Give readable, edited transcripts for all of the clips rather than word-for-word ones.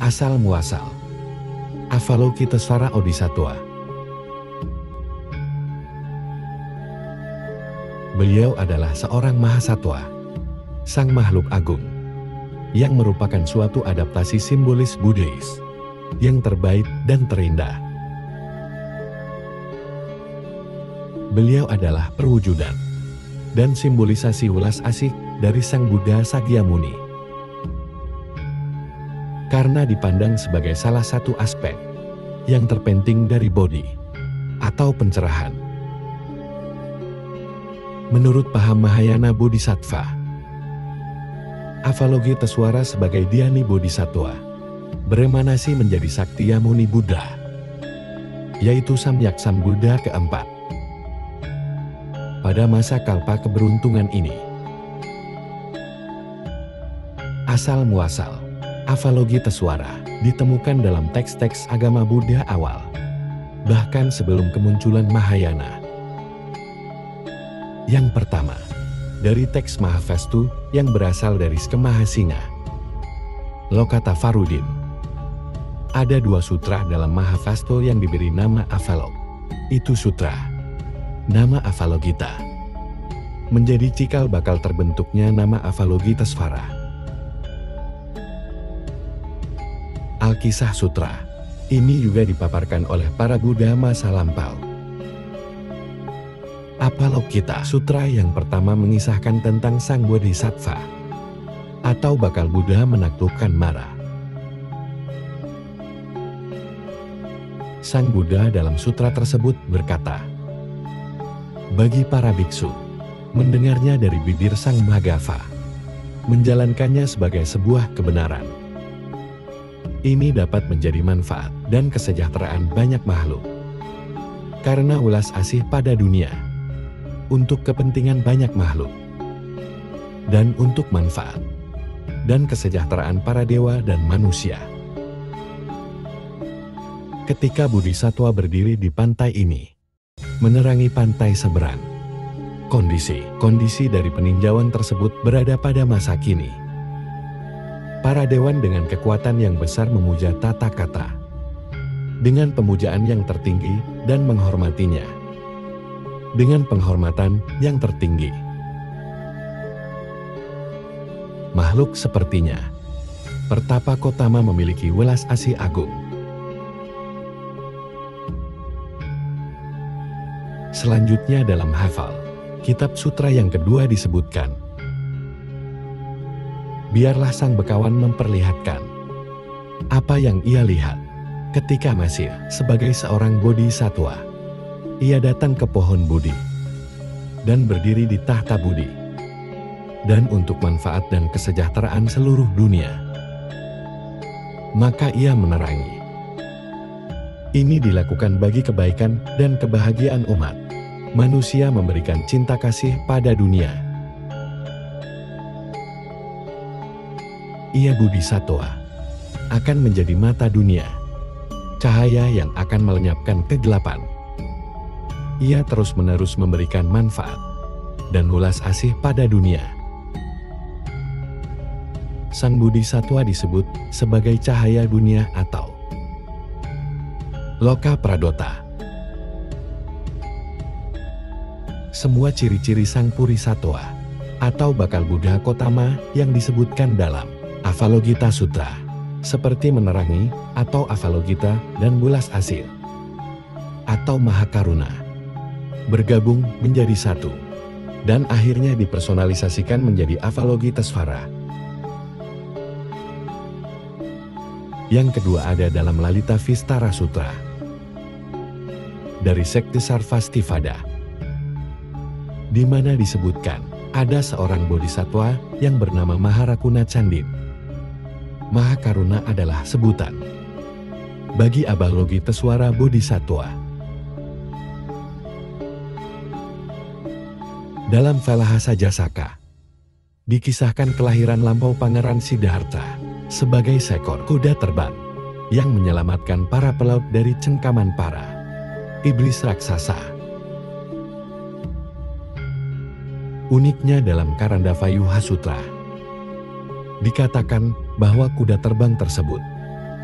Asal muasal Avalokitesvara Bodhisattva. Beliau adalah seorang mahasatwa, sang makhluk agung, yang merupakan suatu adaptasi simbolis Buddhis yang terbaik dan terindah. Beliau adalah perwujudan dan simbolisasi welas asih dari Sang Buddha Sakyamuni. Karena dipandang sebagai salah satu aspek yang terpenting dari Bodhi atau pencerahan. Menurut paham Mahayana Bodhisattva, Avalokitesvara sebagai Dhyani Bodhisattva beremanasi menjadi Sakyamuni Buddha, yaitu Samyak Sambuddha keempat. Pada masa kalpa keberuntungan ini, asal muasal Avalokitesvara ditemukan dalam teks-teks agama Buddha awal, bahkan sebelum kemunculan Mahayana. Yang pertama, dari teks Mahavastu yang berasal dari Skemahasinga, Lokatavarudin. Ada 2 sutra dalam Mahavastu yang diberi nama Avalok. Itu sutra. Nama Avalokita. Menjadi cikal bakal terbentuknya nama Avalokitesvara. Alkisah Sutra. Ini juga dipaparkan oleh para Buddha masa lampau. Avalokita Sutra yang pertama mengisahkan tentang Sang Bodhisattva atau bakal Buddha menaklukkan Mara. Sang Buddha dalam sutra tersebut berkata, bagi para biksu, mendengarnya dari bibir Sang Bhagava, menjalankannya sebagai sebuah kebenaran. Ini dapat menjadi manfaat dan kesejahteraan banyak makhluk. Karena ulas asih pada dunia, untuk kepentingan banyak makhluk, dan untuk manfaat dan kesejahteraan para dewa dan manusia. Ketika Bodhisattva berdiri di pantai ini, menerangi pantai seberang, kondisi dari peninjauan tersebut berada pada masa kini. Para dewan dengan kekuatan yang besar memuja tata kata, dengan pemujaan yang tertinggi dan menghormatinya, dengan penghormatan yang tertinggi. Makhluk sepertinya, Pertapa Kotama memiliki welas asih agung. Selanjutnya dalam hafal, kitab sutra yang kedua disebutkan, biarlah sang bekawan memperlihatkan apa yang ia lihat ketika masih sebagai seorang bodhisattva. Ia datang ke pohon Bodhi dan berdiri di tahta Bodhi, dan untuk manfaat dan kesejahteraan seluruh dunia. Maka ia menerangi. Ini dilakukan bagi kebaikan dan kebahagiaan umat. Manusia memberikan cinta kasih pada dunia. Ia bodhisattva akan menjadi mata dunia, cahaya yang akan melenyapkan kegelapan. Ia terus-menerus memberikan manfaat dan ulas asih pada dunia. Sang bodhisattva disebut sebagai cahaya dunia atau Loka Pradota. Semua ciri-ciri sang Purisattva atau bakal Buddha Kotama yang disebutkan dalam Avalokita Sutra, seperti menerangi atau Avalokita dan welas asih atau Mahakaruna, bergabung menjadi satu, dan akhirnya dipersonalisasikan menjadi Avalokitesvara. Yang kedua ada dalam Lalita Vistara Sutra, dari sekte Sarvastivada, di mana disebutkan ada seorang bodhisattva yang bernama Maharakuna Candin. Mahakaruna adalah sebutan bagi Avalokitesvara Bodhisattva. Dalam Velahasa Jasaka, dikisahkan kelahiran lampau Pangeran Siddhartha sebagai seekor kuda terbang yang menyelamatkan para pelaut dari cengkaman para iblis raksasa Uniknya dalam Karandavayuha Sutra, dikatakan bahwa kuda terbang tersebut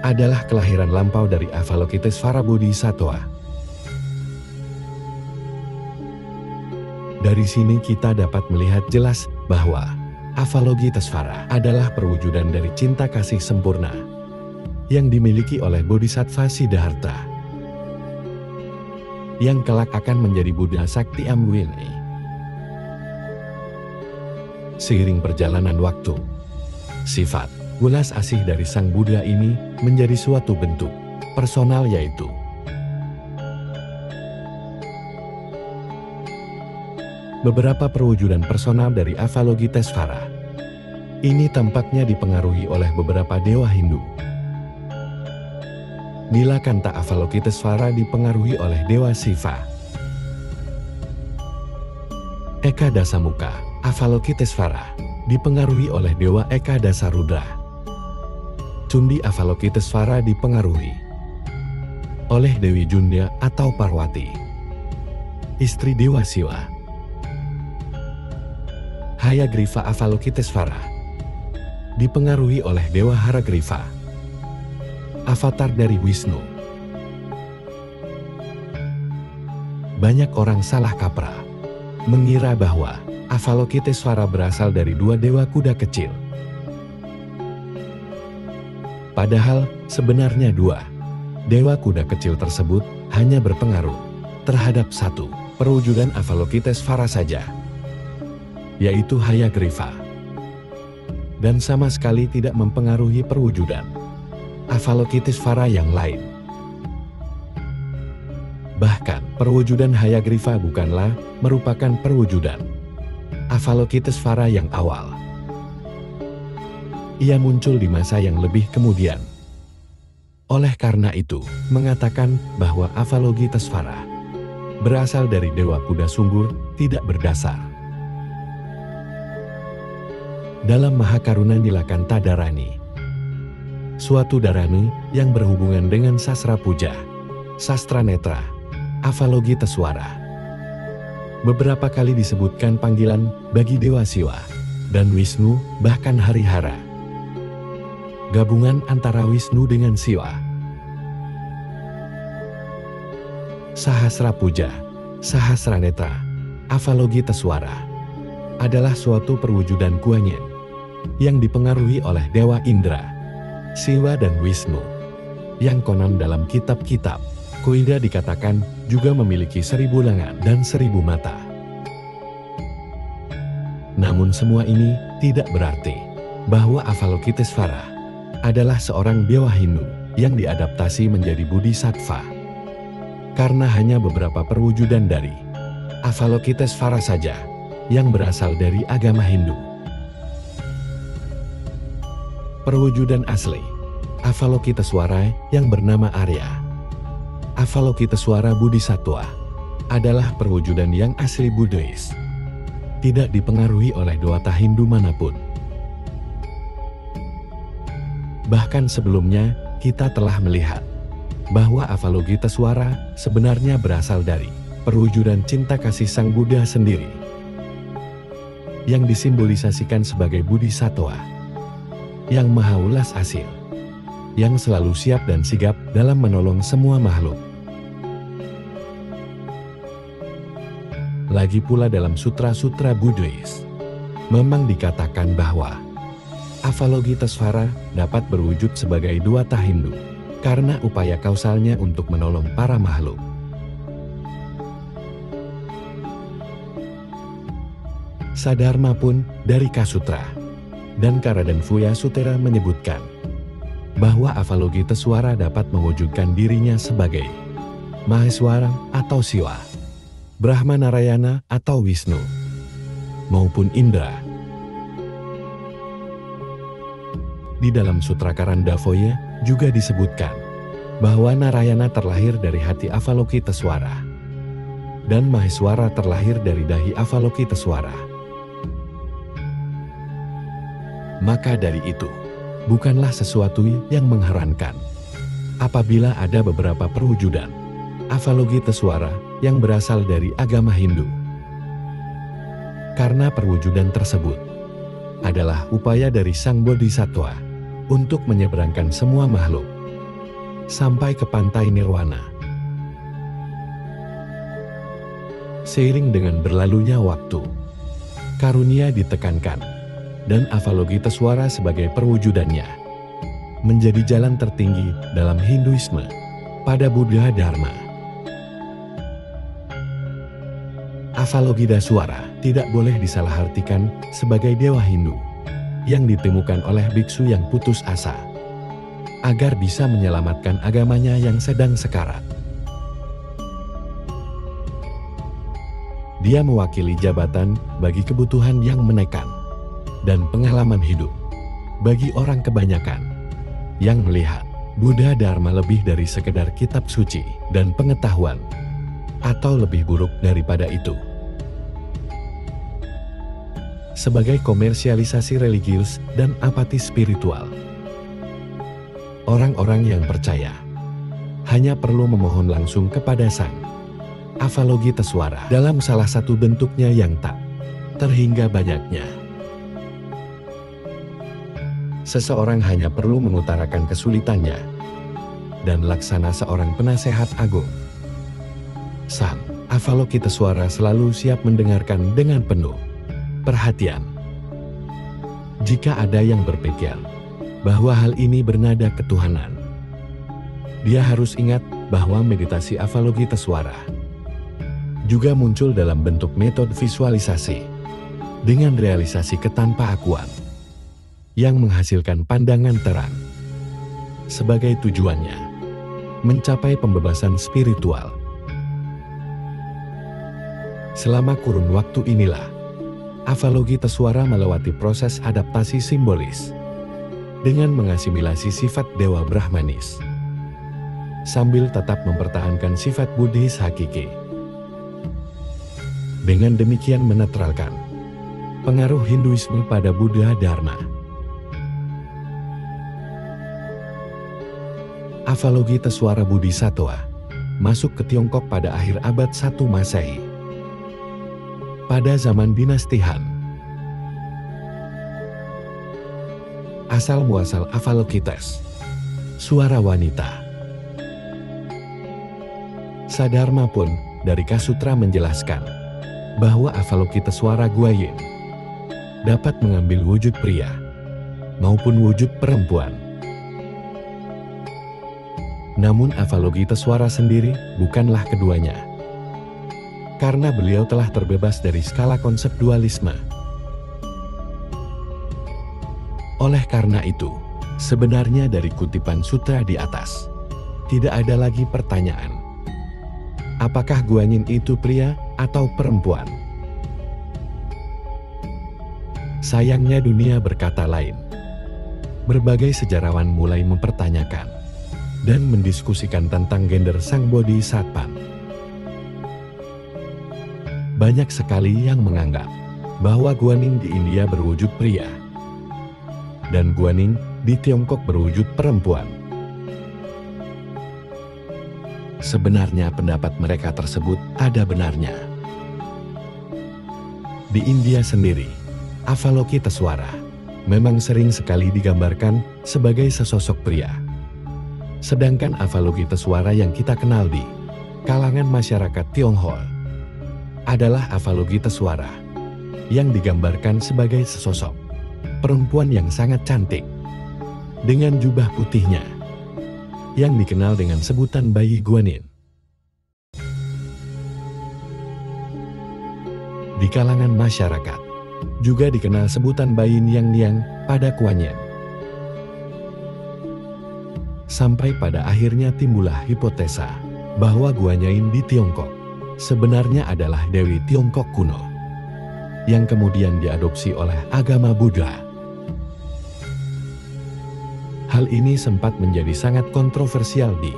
adalah kelahiran lampau dari Avalokitesvara Bodhisattva. Dari sini kita dapat melihat jelas bahwa Avalokitesvara adalah perwujudan dari cinta kasih sempurna yang dimiliki oleh Bodhisattva Siddhartha, yang kelak akan menjadi Buddha Sakti Amwini. Seiring perjalanan waktu, sifat welas asih dari Sang Buddha ini menjadi suatu bentuk personal, yaitu beberapa perwujudan personal dari Avalokitesvara. Ini tampaknya dipengaruhi oleh beberapa dewa Hindu. Nilakanta Avalokitesvara dipengaruhi oleh Dewa Siva. Eka Dasamuka Avalokitesvara dipengaruhi oleh Dewa Eka Dasarudra. Cundi Avalokitesvara dipengaruhi oleh Dewi Junda atau Parwati, istri Dewa Siwa. Hayagriva Avalokitesvara dipengaruhi oleh Dewa Haragriva, avatar dari Wisnu. Banyak orang salah kaprah mengira bahwa Avalokitesvara berasal dari dua dewa kuda kecil. Padahal sebenarnya dua dewa kuda kecil tersebut hanya berpengaruh terhadap satu perwujudan Avalokitesvara saja, yaitu Hayagriva, dan sama sekali tidak mempengaruhi perwujudan Avalokitesvara yang lain. Bahkan perwujudan Hayagriva bukanlah merupakan perwujudan Avalokitesvara yang awal. Ia muncul di masa yang lebih kemudian. Oleh karena itu, mengatakan bahwa Avalokitesvara berasal dari Dewa Kuda Sunggur tidak berdasar. Dalam Mahakaruna Nilakanta Dharani, suatu dharani yang berhubungan dengan sastra puja, sastra netra, Avalokitesvara, beberapa kali disebutkan panggilan bagi Dewa Siwa dan Wisnu, bahkan Harihara. Gabungan antara Wisnu dengan Siwa. Sahasra puja, sahasra netra, Avalokitesvara adalah suatu perwujudan Guanyin yang dipengaruhi oleh Dewa Indra, Siwa dan Wisnu, yang konon dalam kitab-kitab Koida dikatakan juga memiliki 1000 lengan dan 1000 mata. Namun semua ini tidak berarti bahwa Avalokitesvara adalah seorang dewa Hindu yang diadaptasi menjadi Bodhisattva. Karena hanya beberapa perwujudan dari Avalokitesvara saja yang berasal dari agama Hindu. Perwujudan asli Avalokitesvara yang bernama Arya, Avalokitesvara Bodhisattva, adalah perwujudan yang asli Buddhis, tidak dipengaruhi oleh dewata Hindu manapun. Bahkan sebelumnya, kita telah melihat bahwa Avalokitesvara sebenarnya berasal dari perwujudan cinta kasih Sang Buddha sendiri, yang disimbolisasikan sebagai Bodhisattva, yang maha welas asih, yang selalu siap dan sigap dalam menolong semua makhluk. Lagi pula dalam sutra-sutra Buddhis, memang dikatakan bahwa Avalokitesvara dapat berwujud sebagai dewata Hindu karena upaya kausalnya untuk menolong para makhluk. Sadharma pun dari Kasutra dan Karadanvuya Sutera menyebutkan bahwa Avalokitesvara dapat mewujudkan dirinya sebagai Maheswara atau Siwa, Brahma Narayana atau Wisnu, maupun Indra. Di dalam Sutra Karandavaya juga disebutkan bahwa Narayana terlahir dari hati Avalokitesvara dan Maheswara terlahir dari dahi Avalokitesvara. Maka dari itu, bukanlah sesuatu yang mengherankan apabila ada beberapa perwujudan Avalokitesvara yang berasal dari agama Hindu. Karena perwujudan tersebut adalah upaya dari Sang Bodhisattva untuk menyeberangkan semua makhluk sampai ke pantai nirwana. Seiring dengan berlalunya waktu, karunia ditekankan dan Avalokitesvara sebagai perwujudannya menjadi jalan tertinggi dalam Hinduisme pada Buddha Dharma. Avalokitesvara tidak boleh disalahartikan sebagai dewa Hindu yang ditemukan oleh biksu yang putus asa agar bisa menyelamatkan agamanya yang sedang sekarat. Dia mewakili jabatan bagi kebutuhan yang menekan dan pengalaman hidup bagi orang kebanyakan yang melihat Buddha Dharma lebih dari sekedar kitab suci dan pengetahuan, atau lebih buruk daripada itu, sebagai komersialisasi religius dan apatis spiritual. Orang-orang yang percaya hanya perlu memohon langsung kepada Sang Avalokitesvara dalam salah satu bentuknya yang tak terhingga banyaknya. Seseorang hanya perlu mengutarakan kesulitannya dan laksana seorang penasehat agung. Sang Avalokitesvara selalu siap mendengarkan dengan penuh perhatian. Jika ada yang berpikir bahwa hal ini bernada ketuhanan, dia harus ingat bahwa meditasi Avalokitesvara juga muncul dalam bentuk metode visualisasi dengan realisasi ketanpa-akuan yang menghasilkan pandangan terang. Sebagai tujuannya mencapai pembebasan spiritual. Selama kurun waktu inilah Avalokitesvara melewati proses adaptasi simbolis dengan mengasimilasi sifat dewa Brahmanis sambil tetap mempertahankan sifat Buddhis hakiki. Dengan demikian menetralkan pengaruh Hinduisme pada Buddha Dharma. Avalokitesvara Bodhisattva masuk ke Tiongkok pada akhir abad 1 Masehi. Pada zaman dinasti Han. Asal-muasal Avalokites, suara wanita. Sadharma pun dari Kasutra menjelaskan bahwa Avalokitesvara Guanyin dapat mengambil wujud pria maupun wujud perempuan. Namun Avalokitesvara sendiri bukanlah keduanya, karena beliau telah terbebas dari skala konsep dualisme. Oleh karena itu, sebenarnya dari kutipan sutra di atas, tidak ada lagi pertanyaan. Apakah Guanyin itu pria atau perempuan? Sayangnya dunia berkata lain. Berbagai sejarawan mulai mempertanyakan dan mendiskusikan tentang gender Sang Bodhisattva. Banyak sekali yang menganggap bahwa Guanyin di India berwujud pria dan Guanyin di Tiongkok berwujud perempuan. Sebenarnya pendapat mereka tersebut ada benarnya. Di India sendiri, Avalokitesvara memang sering sekali digambarkan sebagai sesosok pria. Sedangkan Avalokitesvara yang kita kenal di kalangan masyarakat Tionghoa adalah Avalokitesvara yang digambarkan sebagai sesosok perempuan yang sangat cantik dengan jubah putihnya yang dikenal dengan sebutan bayi Guanyin. Di kalangan masyarakat juga dikenal sebutan bayi Niang pada Guanyin. Sampai pada akhirnya timbullah hipotesa bahwa Guanyin di Tiongkok sebenarnya adalah Dewi Tiongkok kuno yang kemudian diadopsi oleh agama Buddha. Hal ini sempat menjadi sangat kontroversial di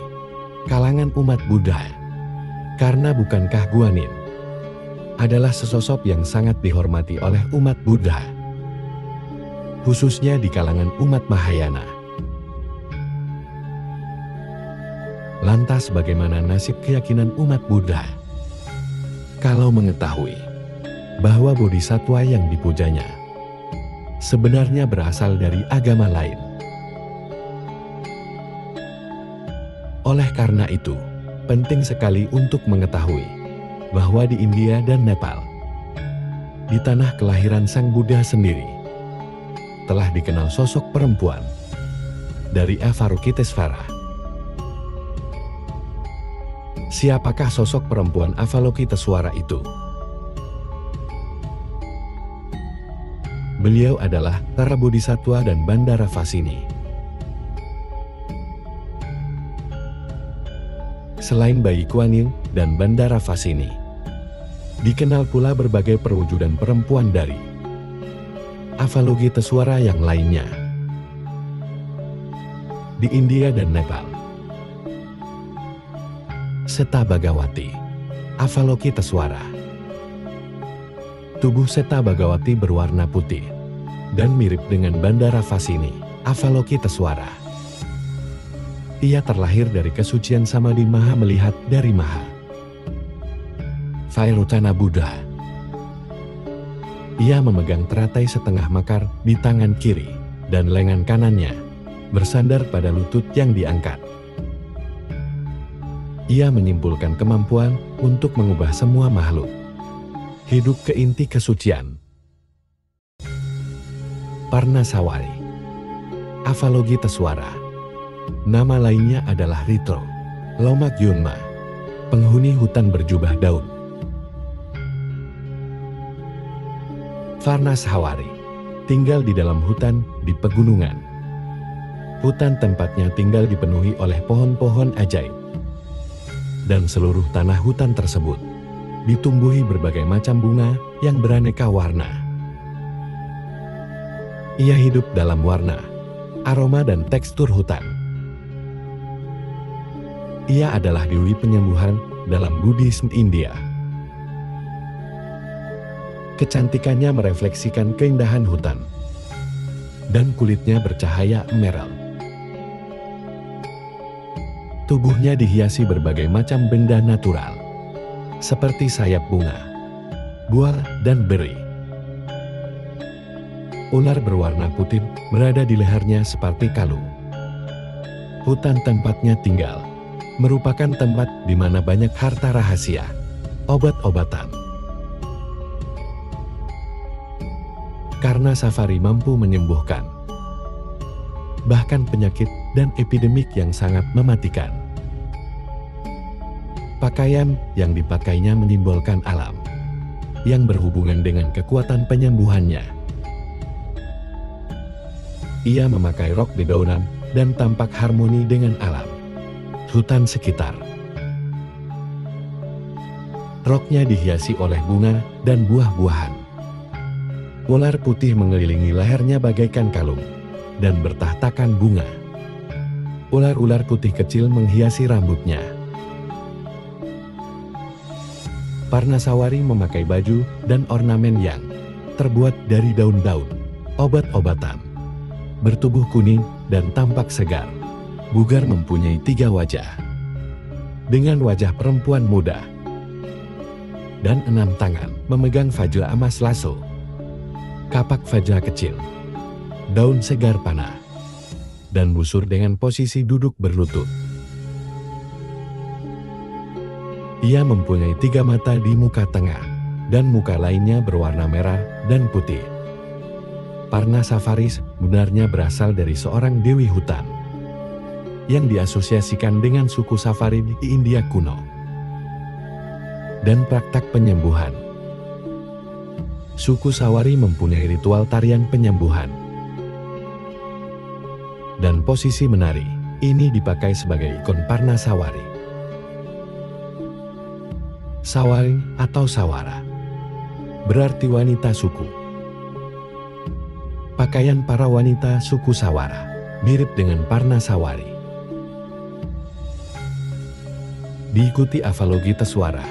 kalangan umat Buddha, karena bukankah Guanyin adalah sesosok yang sangat dihormati oleh umat Buddha, khususnya di kalangan umat Mahayana. Lantas bagaimana nasib keyakinan umat Buddha? Kalau mengetahui bahwa bodhisatwa yang dipujanya sebenarnya berasal dari agama lain. Oleh karena itu, penting sekali untuk mengetahui bahwa di India dan Nepal, di tanah kelahiran Sang Buddha sendiri, telah dikenal sosok perempuan dari Avalokitesvara. Siapakah sosok perempuan Avalokitesvara itu? Beliau adalah Tara Bodhisatwa dan Bandara Vasini. Selain Bayi Kuan Yin dan Bandara Vasini, dikenal pula berbagai perwujudan perempuan dari Avalokitesvara yang lainnya. Di India dan Nepal, Seta Bhagawati, Avalokitesvara. Tubuh Seta Bhagawati berwarna putih dan mirip dengan Bandara Vasini, Avalokitesvara. Ia terlahir dari kesucian Samadhi Maha melihat dari Maha Vairocana Buddha. Ia memegang teratai setengah makar di tangan kiri dan lengan kanannya bersandar pada lutut yang diangkat. Ia menyimpulkan kemampuan untuk mengubah semua makhluk hidup ke inti kesucian. Parnasawari, Avalokitesvara. Nama lainnya adalah Ritro Lomakyunma, penghuni hutan berjubah daun. Parnasawari tinggal di dalam hutan di pegunungan. Hutan tempatnya tinggal dipenuhi oleh pohon-pohon ajaib. Dan seluruh tanah hutan tersebut ditumbuhi berbagai macam bunga yang beraneka warna. Ia hidup dalam warna, aroma dan tekstur hutan. Ia adalah dewi penyembuhan dalam Buddhisme India. Kecantikannya merefleksikan keindahan hutan, dan kulitnya bercahaya emerald. Tubuhnya dihiasi berbagai macam benda natural, seperti sayap bunga, buah, dan beri. Ular berwarna putih berada di lehernya seperti kalung. Hutan tempatnya tinggal merupakan tempat di mana banyak harta rahasia, obat-obatan. Karena safari mampu menyembuhkan bahkan penyakit dan epidemik yang sangat mematikan. Pakaian yang dipakainya menyimbolkan alam yang berhubungan dengan kekuatan penyembuhannya. Ia memakai rok dedaunan dan tampak harmoni dengan alam hutan sekitar. Roknya dihiasi oleh bunga dan buah-buahan. Ular putih mengelilingi lehernya bagaikan kalung dan bertahtakan bunga. Ular-ular putih kecil menghiasi rambutnya. Parnasawari memakai baju dan ornamen yang terbuat dari daun-daun, obat-obatan. Bertubuh kuning dan tampak segar. Bugar mempunyai 3 wajah. Dengan wajah perempuan muda. Dan 6 tangan memegang vajra emas lasso. Kapak vajra kecil. Daun segar panah. Dan busur dengan posisi duduk berlutut. Ia mempunyai 3 mata di muka tengah, dan muka lainnya berwarna merah dan putih. Parnasavaris sebenarnya berasal dari seorang dewi hutan, yang diasosiasikan dengan suku Safari di India kuno. Dan praktek penyembuhan. Suku Sawari mempunyai ritual tarian penyembuhan. Dan posisi menari, ini dipakai sebagai ikon Parnasawari. Sawari atau Sawara berarti wanita suku. Pakaian para wanita suku Sawara mirip dengan Parnasawari. Diikuti Avalokitesvara.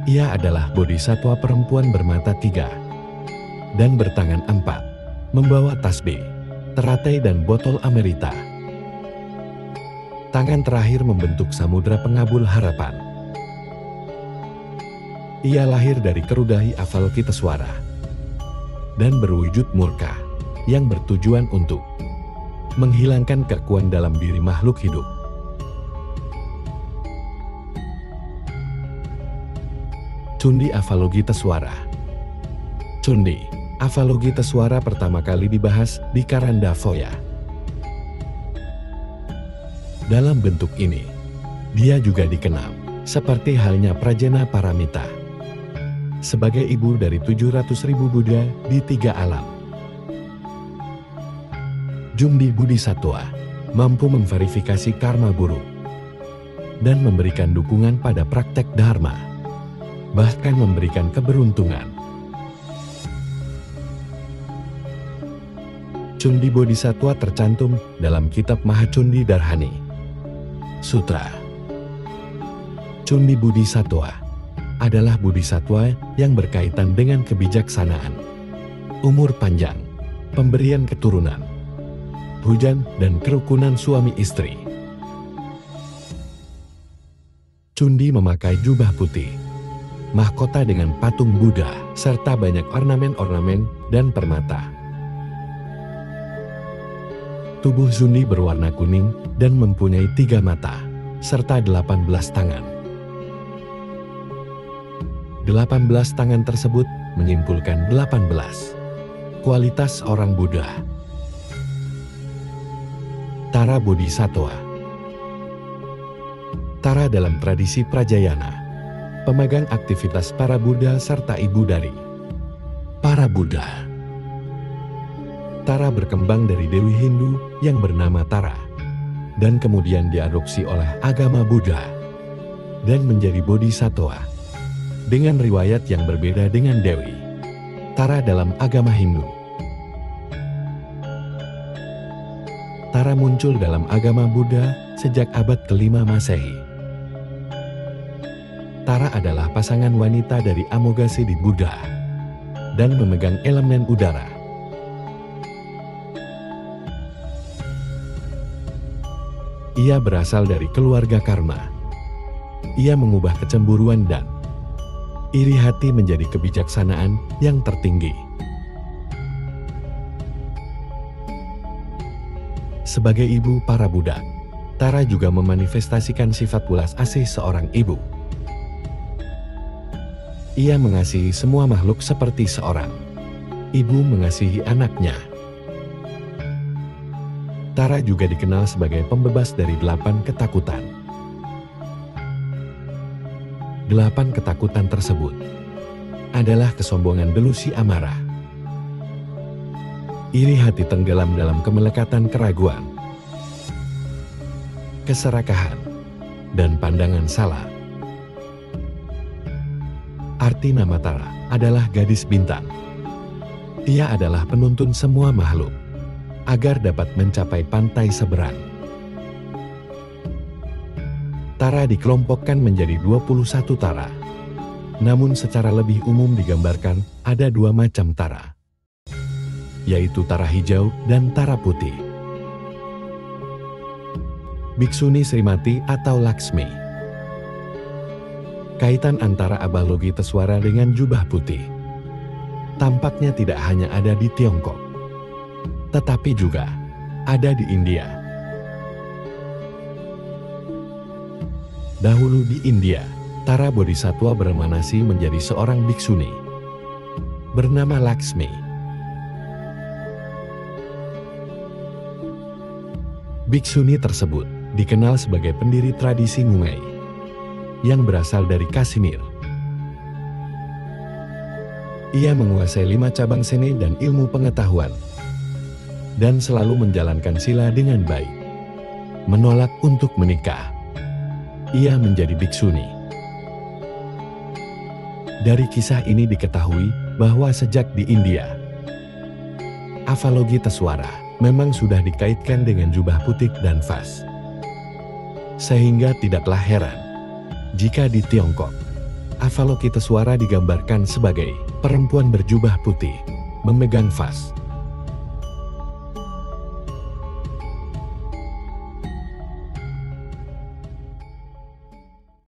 Ia adalah bodhisatwa perempuan bermata 3 dan bertangan 4, membawa tasbih, teratai dan botol Amerita. Tangan terakhir membentuk samudra pengabul harapan. Ia lahir dari kerudahi Avalokiteswara dan berwujud murka yang bertujuan untuk menghilangkan kekuatan dalam diri makhluk hidup. Cundi Avalokiteswara. Cundi Avalokiteswara pertama kali dibahas di Karandavoya. Dalam bentuk ini, dia juga dikenal seperti halnya Prajana Paramita sebagai ibu dari 700.000 Buddha di 3 alam. Cundi Bodhisattva mampu memverifikasi karma buruk dan memberikan dukungan pada praktek dharma, bahkan memberikan keberuntungan. Cundi Bodhisattva tercantum dalam kitab Mahacundi Darhani Sutra. Cundi Bodhisattva adalah bodhisattva yang berkaitan dengan kebijaksanaan, umur panjang, pemberian keturunan, hujan, dan kerukunan suami istri. Cundi memakai jubah putih, mahkota dengan patung Buddha, serta banyak ornamen-ornamen dan permata. Tubuh Cundi berwarna kuning dan mempunyai 3 mata, serta 18 tangan. 18 tangan tersebut menyimpulkan 18 kualitas orang Buddha. Tara Bodhisattva. Tara dalam tradisi Prajayana, pemegang aktivitas para Buddha serta ibu dari para Buddha. Tara berkembang dari Dewi Hindu yang bernama Tara, dan kemudian diadopsi oleh agama Buddha, dan menjadi Bodhisattva, dengan riwayat yang berbeda dengan Dewi Tara dalam agama Hindu. Tara muncul dalam agama Buddha sejak abad ke-5 Masehi. Tara adalah pasangan wanita dari Amoghasiddhi Buddha dan memegang elemen udara. Ia berasal dari keluarga karma. Ia mengubah kecemburuan dan iri hati menjadi kebijaksanaan yang tertinggi. Sebagai ibu para budak, Tara juga memanifestasikan sifat welas asih seorang ibu. Ia mengasihi semua makhluk seperti seorang ibu mengasihi anaknya. Tara juga dikenal sebagai pembebas dari 8 ketakutan. 8 ketakutan tersebut adalah kesombongan delusi amarah, iri hati tenggelam dalam kemelekatan keraguan, keserakahan, dan pandangan salah. Arti nama Tara adalah gadis bintang. Ia adalah penuntun semua makhluk agar dapat mencapai pantai seberang. Tara dikelompokkan menjadi 21 Tara. Namun secara lebih umum digambarkan ada 2 macam Tara, yaitu Tara hijau dan Tara putih. Biksuni Srimati atau Laksmi. Kaitan antara Avalokiteswara dengan jubah putih tampaknya tidak hanya ada di Tiongkok, tetapi juga ada di India. Dahulu di India, Tara Bodhisattva beremanasi menjadi seorang biksuni bernama Laksmi. Biksuni tersebut dikenal sebagai pendiri tradisi Ngungai yang berasal dari Kashmir. Ia menguasai 5 cabang seni dan ilmu pengetahuan, dan selalu menjalankan sila dengan baik. Menolak untuk menikah. Ia menjadi biksuni. Dari kisah ini diketahui bahwa sejak di India, Avalokiteswara memang sudah dikaitkan dengan jubah putih dan vas. Sehingga tidaklah heran jika di Tiongkok, Avalokiteswara digambarkan sebagai perempuan berjubah putih, memegang vas.